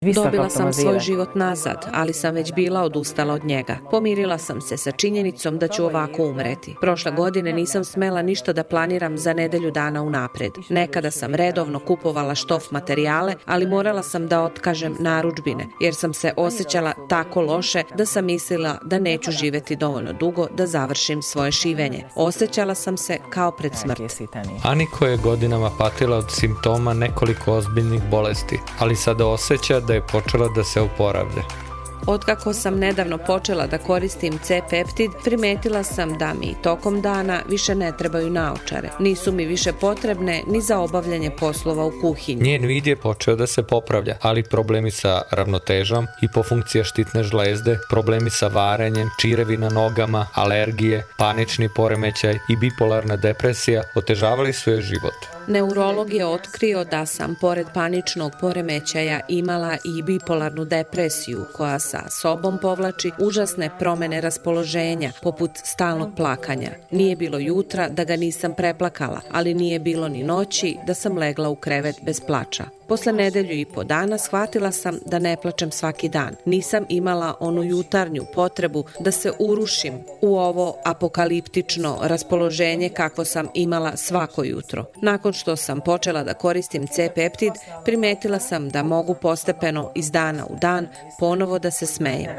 Dobila sam svoj život nazad, ali sam već bila odustala od njega. Pomirila sam se sa činjenicom da ću ovako umreti. Prošle godine nisam smela ništa da planiram za nedelju dana unapred. Nekada sam redovno kupovala štof materijale, ali morala sam da otkažem narudžbine, jer sam se osjećala tako loše da sam mislila da neću živeti dovoljno dugo da završim svoje šivenje. Osjećala sam se kao pred smrt. Aniko je godinama patila od simptoma nekoliko ozbiljnih bolesti, ali sada osjeća da je počela da se oporavlja. Otkako sam nedavno počela da koristim C-peptid, primetila sam da mi tokom dana više ne trebaju naočare. Nisu mi više potrebne ni za obavljanje poslova u kuhinji. Njen vid je počeo da se popravlja, ali problemi sa ravnotežom, hipofunkcija štitne žlezde, problemi sa varenjem, čirevi na nogama, alergije, panični poremećaj i bipolarna depresija otežavali su joj život. Neurolog je otkrio da sam pored paničnog poremećaja imala i bipolarnu depresiju koja sa sobom povlači užasne promene raspoloženja, poput stalnog plakanja. Nije bilo jutra da ga nisam preplakala, ali nije bilo ni noći da sam legla u krevet bez plača. Posle nedelju i po dana shvatila sam da ne plačem svaki dan. Nisam imala onu jutarnju potrebu da se urušim u ovo apokaliptično raspoloženje kakvo sam imala svako jutro. Nakon što sam počela da koristim C-peptid, primetila sam da mogu postepeno iz dana u dan ponovo da se smejem.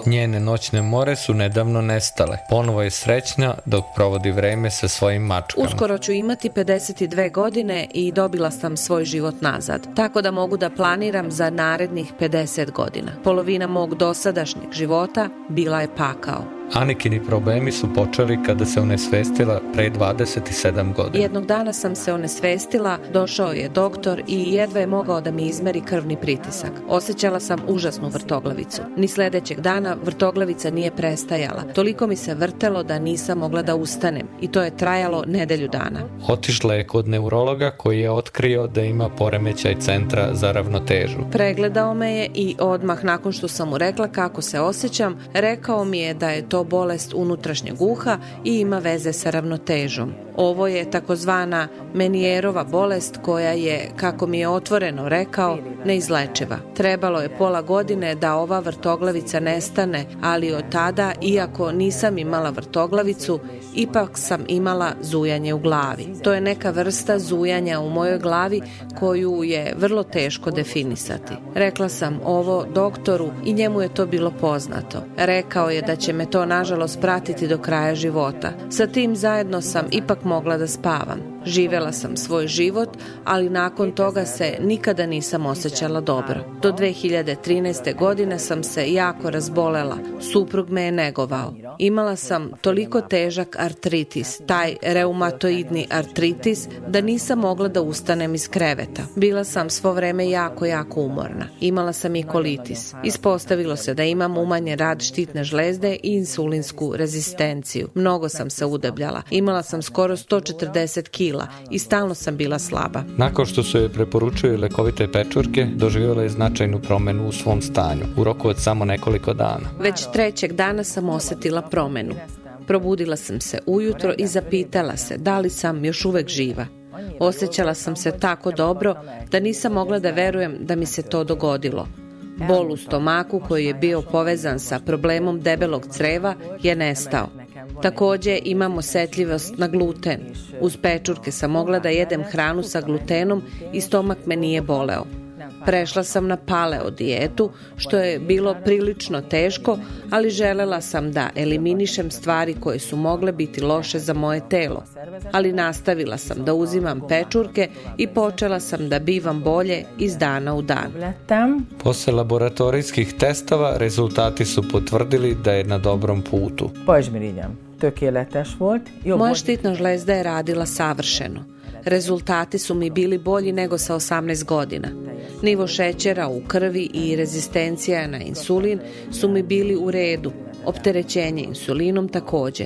Njene noćne more su nedavno nestale. Ponovo je srećna dok provodi vreme sa svojim mačkama. Uskoro ću imati 52 godine i dobila sam svoj život nazad, tako da mogu da planiram za narednih 50 godina. Polovina mog dosadašnjeg života bila je pakao. Anikini problemi su počeli kada se onesvestila pre 27 godina. Jednog dana sam se onesvestila, došao je doktor i jedva je mogao da mi izmeri krvni pritisak. Osjećala sam užasnu vrtoglavicu. Ni sledećeg dana vrtoglavica nije prestajala. Toliko mi se vrtelo da nisam mogla da ustanem i to je trajalo nedelju dana. Otišla je kod neurologa koji je otkrio da ima poremećaj centra za ravnotežu. Pregledao me je i odmah nakon što sam mu rekla kako se osjećam, rekao mi je da je to bolest unutrašnjeg uha i ima veze sa ravnotežom. Ovo je takozvana Menijerova bolest koja je, kako mi je otvoreno rekao, neizlečiva. Trebalo je pola godine da ova vrtoglavica nestane, ali od tada, iako nisam imala vrtoglavicu, ipak sam imala zujanje u glavi. To je neka vrsta zujanja u mojoj glavi koju je vrlo teško definisati. Rekla sam ovo doktoru i njemu je to bilo poznato. Rekao je da će me to nažalost pratiti do kraja života. Sa tim zajedno sam ipak mogla da spavam. Živela sam svoj život, ali nakon toga se nikada nisam osjećala dobro. Do 2013. godine sam se jako razbolela. Suprug me je negovao. Imala sam toliko težak artritis, taj reumatoidni artritis, da nisam mogla da ustanem iz kreveta. Bila sam svo vreme jako umorna. Imala sam i kolitis. Ispostavilo se da imam umanjen rad štitne žlezde i insulinsku rezistenciju. Mnogo sam se udebljala. Imala sam skoro 140 kila i stalno sam bila slaba. Nakon što su joj preporučili lekovite pečurke, doživjela je značajnu promenu u svom stanju, u roku od samo nekoliko dana. Već trećeg dana sam osjetila promenu. Probudila sam se ujutro i zapitala se da li sam još uvek živa. Osjećala sam se tako dobro da nisam mogla da verujem da mi se to dogodilo. Bol u stomaku koji je bio povezan sa problemom debelog creva je nestao. Takođe imam osetljivost na gluten. Uz pečurke sam mogla da jedem hranu sa glutenom i stomak me nije boleo. Prešla sam na paleo dijetu, što je bilo prilično teško, ali želela sam da eliminišem stvari koje su mogle biti loše za moje telo. Ali nastavila sam da uzimam pečurke i počela sam da bivam bolje iz dana u dan. Posle laboratorijskih testova rezultati su potvrdili da je na dobrom putu. Moja štitna žlezda je radila savršeno. Rezultati su mi bili bolji nego sa 18 godina. Nivo šećera u krvi i rezistencija na insulin su mi bili u redu. Opterećenje insulinom takođe.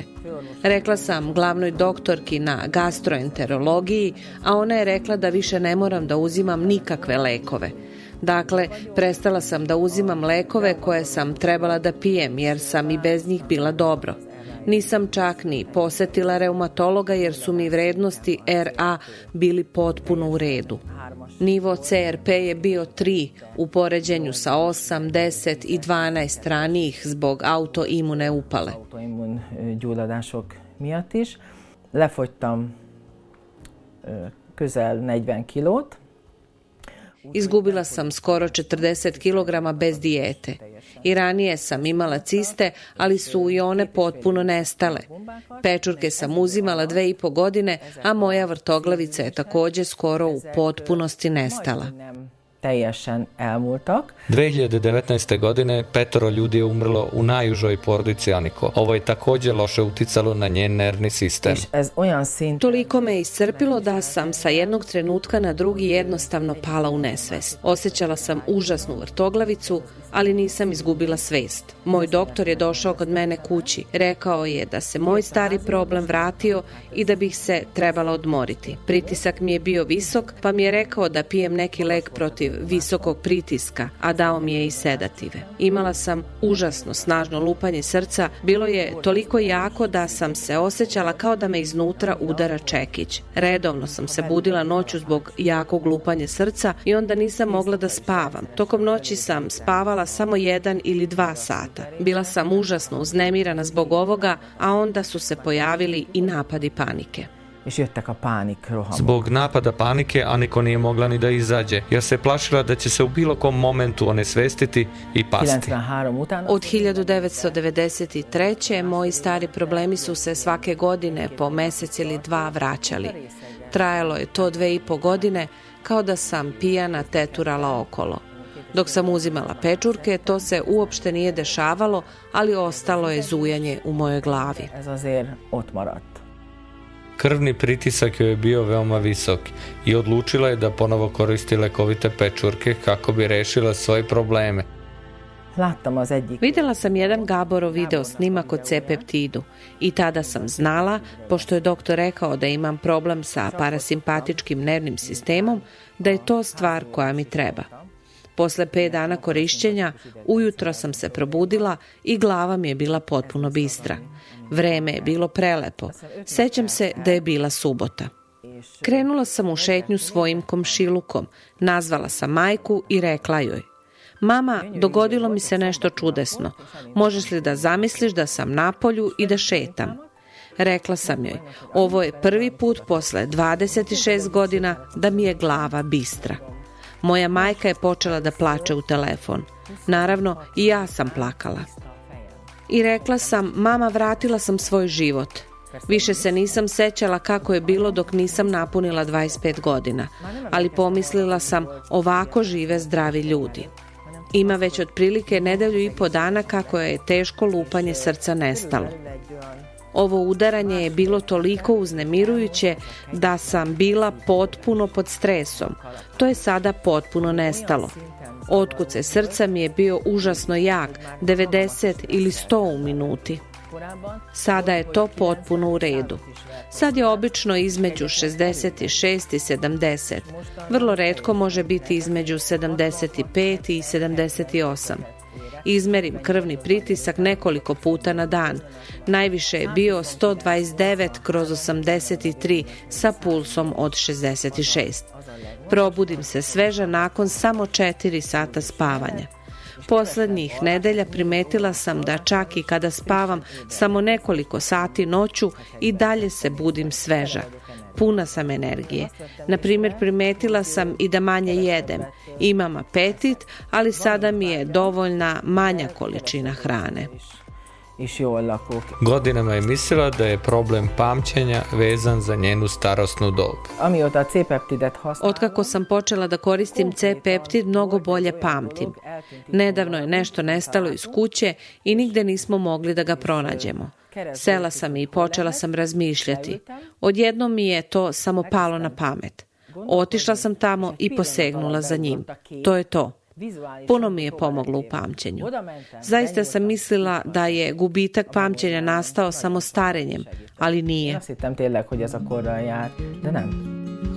Rekla sam glavnoj doktorki na gastroenterologiji, a ona je rekla da više ne moram da uzimam nikakve lekove. Dakle, prestala sam da uzimam lekove koje sam trebala da pijem jer sam i bez njih bila dobro. Nisam čak ni posetila reumatologa jer su mi vrednosti RA bili potpuno u redu. Nivo CRP je bio 3 u poređenju sa 8, 10 i 12 ranijih zbog autoimune upale. Autoimmun gyulladások miatt is. Lefogytam közel 40 kilót. Izgubila sam skoro 40 kg bez dijete. I ranije sam imala ciste, ali su i one potpuno nestale. Pečurke sam uzimala 2,5 godine, a moja vrtoglavica je također skoro u potpunosti nestala. Teljesen elmúltak. 2019. godine 5 ljudi je umrlo u najužoj porodici Aniko. Ovo je također loše uticalo na njen nervni sistem. Toliko me iscrpilo da sam sa jednog trenutka na drugi jednostavno pala u nesvest. Osjećala sam užasnu vrtoglavicu, ali nisam izgubila svest. Moj doktor je došao kod mene kući. Rekao je da se moj stari problem vratio i da bih se trebala odmoriti. Pritisak mi je bio visok, pa mi je rekao da pijem neki lek protiv visokog pritiska, a dao mi je i sedative. Imala sam užasno snažno lupanje srca, bilo je toliko jako da sam se osjećala kao da me iznutra udara čekić. Redovno sam se budila noću zbog jakog lupanja srca i onda nisam mogla da spavam. Tokom noći sam spavala samo 1 ili 2 sata. Bila sam užasno uznemirana zbog ovoga, a onda su se pojavili i napadi panike. Zbog napada panike Aniko nije mogla ni da izađe, jer se plašila da će se u bilo kom momentu onesvestiti i pasti. Od 1993. moji stari problemi su se svake godine po mjesec ili 2 vraćali. Trajalo je to 2,5 godine, kao da sam pijana teturala okolo. Dok sam uzimala pečurke, to se uopšte nije dešavalo, ali ostalo je zujanje u mojoj glavi. Krvni pritisak joj je bio veoma visok i odlučila je da ponovo koristi lekovite pečurke kako bi rešila svoje probleme. Vidjela sam jedan Gaborov video snimak o C-peptidu i tada sam znala, pošto je doktor rekao da imam problem sa parasimpatičkim nervnim sistemom, da je to stvar koja mi treba. Posle 5 dana korišćenja, ujutro sam se probudila i glava mi je bila potpuno bistra. Vreme je bilo prelepo. Sećam se da je bila subota. Krenula sam u šetnju svojim komšilukom. Nazvala sam majku i rekla joj: Mama, dogodilo mi se nešto čudesno. Možeš li da zamisliš da sam na polju i da šetam? Rekla sam joj: Ovo je prvi put posle 26 godina da mi je glava bistra. Moja majka je počela da plače u telefon. Naravno, i ja sam plakala. I rekla sam: Mama, vratila sam svoj život. Više se nisam sećala kako je bilo dok nisam napunila 25 godina, ali pomislila sam, ovako žive zdravi ljudi. Ima već otprilike 1,5 dana kako je teško lupanje srca nestalo. Ovo udaranje je bilo toliko uznemirujuće da sam bila potpuno pod stresom. To je sada potpuno nestalo. Otkucaj srca mi je bio užasno jak, 90 ili 100 u minuti. Sada je to potpuno u redu. Sad je obično između 66 i 70. Vrlo retko može biti između 75 i 78. Izmerim krvni pritisak nekoliko puta na dan. Najviše je bio 129/83 sa pulsom od 66. Probudim se sveža nakon samo 4 sata spavanja. Poslednjih nedelja primetila sam da čak i kada spavam samo nekoliko sati noću i dalje se budim sveža. Puna sam energije. Na primjer, primetila sam i da manje jedem. Imam apetit, ali sada mi je dovoljna manja količina hrane. Godinama je mislila da je problem pamćenja vezan za njenu starosnu dob. Otkako sam počela da koristim C-peptid, mnogo bolje pamtim. Nedavno je nešto nestalo iz kuće i nigde nismo mogli da ga pronađemo. Sela sam i počela sam razmišljati. Odjednom mi je to samo palo na pamet. Otišla sam tamo i posegnula za njim. To je to. Puno mi je pomoglo u pamćenju. Zaista sam mislila da je gubitak pamćenja nastao samo starenjem, ali nije.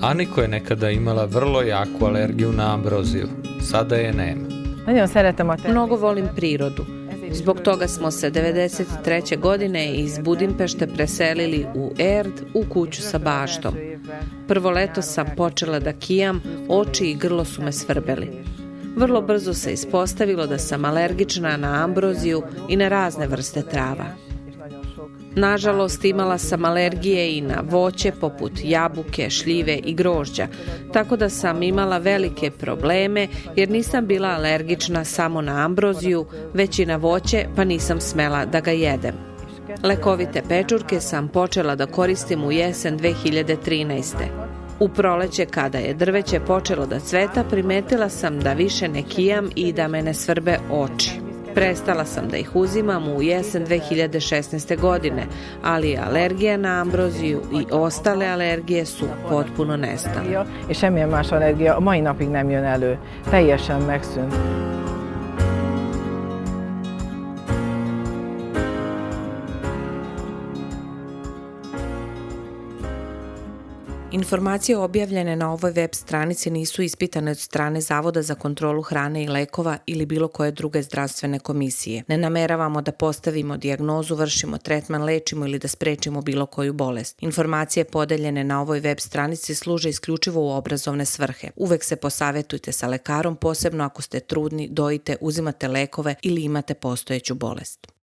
Aniko je nekada imala vrlo jaku alergiju na ambroziju. Sada je nema. Mnogo volim prirodu. Zbog toga smo se 1993. godine iz Budimpešte preselili u Erd, u kuću sa baštom. Prvo leto sam počela da kijam, oči i grlo su me svrbeli. Vrlo brzo se ispostavilo da sam alergična na ambroziju i na razne vrste trava. Nažalost, imala sam alergije i na voće poput jabuke, šljive i grožđa, tako da sam imala velike probleme jer nisam bila alergična samo na ambroziju, već i na voće, pa nisam smela da ga jedem. Lekovite pečurke sam počela da koristim u jesen 2013. U proleće, kada je drveće počelo da cveta, primetila sam da više ne kijam i da me ne svrbe oči. Prestala sam da ih uzimam u jesen 2016. godine, ali alergija na ambroziju i ostale alergije su potpuno nestale. És semmilyen más allergia a mai napig nem jön elő. Teljesen megszűnt. Informacije objavljene na ovoj web stranici nisu ispitane od strane Zavoda za kontrolu hrane i lekova ili bilo koje druge zdravstvene komisije. Ne nameravamo da postavimo dijagnozu, vršimo tretman, lečimo ili da sprečimo bilo koju bolest. Informacije podeljene na ovoj web stranici služe isključivo u obrazovne svrhe. Uvek se posavetujte sa lekarom, posebno ako ste trudni, dojite, uzimate lekove ili imate postojeću bolest.